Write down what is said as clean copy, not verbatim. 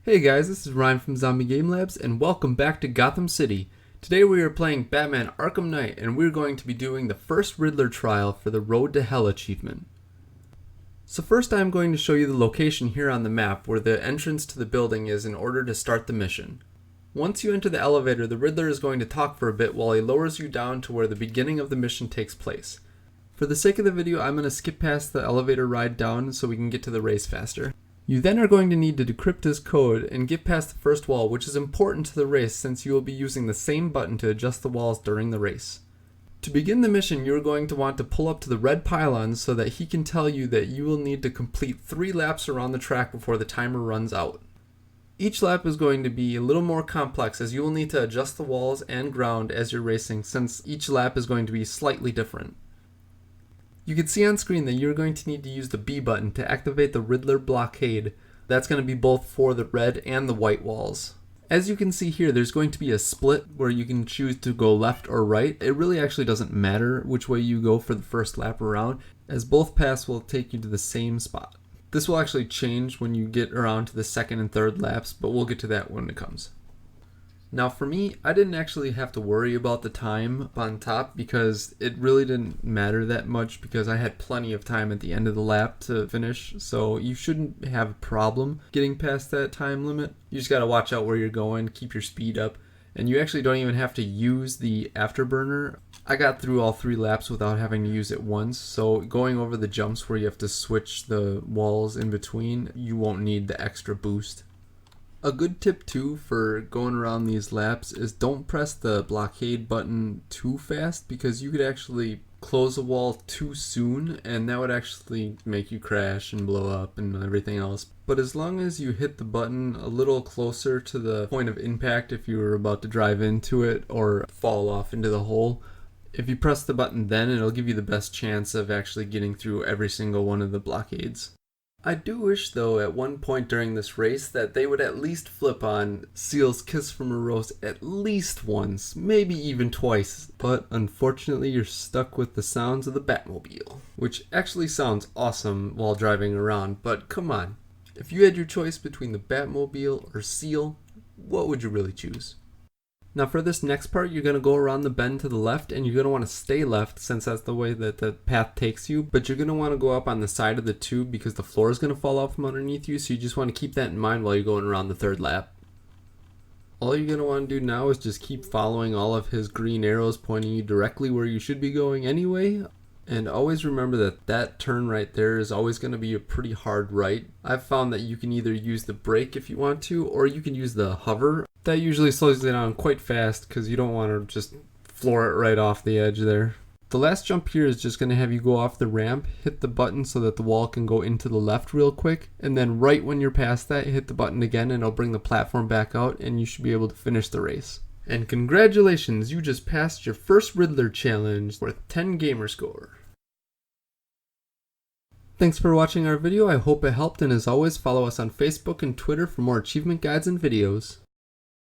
Hey guys, this is Ryan from Zombie Game Labs, and welcome back to Gotham City. Today we are playing Batman Arkham Knight, and we're going to be doing the first Riddler trial for the Road to Hell achievement. So first I'm going to show you the location here on the map where the entrance to the building is in order to start the mission. Once you enter the elevator, the Riddler is going to talk for a bit while he lowers you down to where the beginning of the mission takes place. For the sake of the video, I'm going to skip past the elevator ride down so we can get to the race faster. You then are going to need to decrypt his code and get past the first wall, which is important to the race since you will be using the same button to adjust the walls during the race. To begin the mission, you're going to want to pull up to the red pylon so that he can tell you that you will need to complete 3 laps around the track before the timer runs out. Each lap is going to be a little more complex as you will need to adjust the walls and ground as you're racing since each lap is going to be slightly different. You can see on screen that you're going to need to use the B button to activate the Riddler blockade. That's going to be both for the red and the white walls. As you can see here, there's going to be a split where you can choose to go left or right. It really actually doesn't matter which way you go for the first lap around, as both paths will take you to the same spot. This will actually change when you get around to the second and third laps, but we'll get to that when it comes. Now for me, I didn't actually have to worry about the time up on top because it really didn't matter that much because I had plenty of time at the end of the lap to finish, so you shouldn't have a problem getting past that time limit. You just gotta watch out where you're going, keep your speed up, and you actually don't even have to use the afterburner. I got through all 3 laps without having to use it once, so going over the jumps where you have to switch the walls in between, you won't need the extra boost. A good tip too for going around these laps is don't press the blockade button too fast because you could actually close a wall too soon and that would actually make you crash and blow up and everything else. But as long as you hit the button a little closer to the point of impact if you were about to drive into it or fall off into the hole, if you press the button then it'll give you the best chance of actually getting through every single one of the blockades. I do wish though at one point during this race that they would at least flip on Seal's Kiss from a Rose at least once, maybe even twice, but unfortunately you're stuck with the sounds of the Batmobile, which actually sounds awesome while driving around, but come on, if you had your choice between the Batmobile or Seal, what would you really choose? Now for this next part, you're going to go around the bend to the left and you're going to want to stay left since that's the way that the path takes you. But you're going to want to go up on the side of the tube because the floor is going to fall off from underneath you. So you just want to keep that in mind while you're going around the 3rd lap. All you're going to want to do now is just keep following all of his green arrows pointing you directly where you should be going anyway. And always remember that that turn right there is always going to be a pretty hard right. I've found that you can either use the brake if you want to, or you can use the hover. That usually slows it down quite fast because you don't want to just floor it right off the edge there. The last jump here is just going to have you go off the ramp, hit the button so that the wall can go into the left real quick, and then right when you're past that, hit the button again and it'll bring the platform back out and you should be able to finish the race. And congratulations, you just passed your first Riddler challenge worth 10 gamer score. Thanks for watching our video, I hope it helped, and as always follow us on Facebook and Twitter for more achievement guides and videos.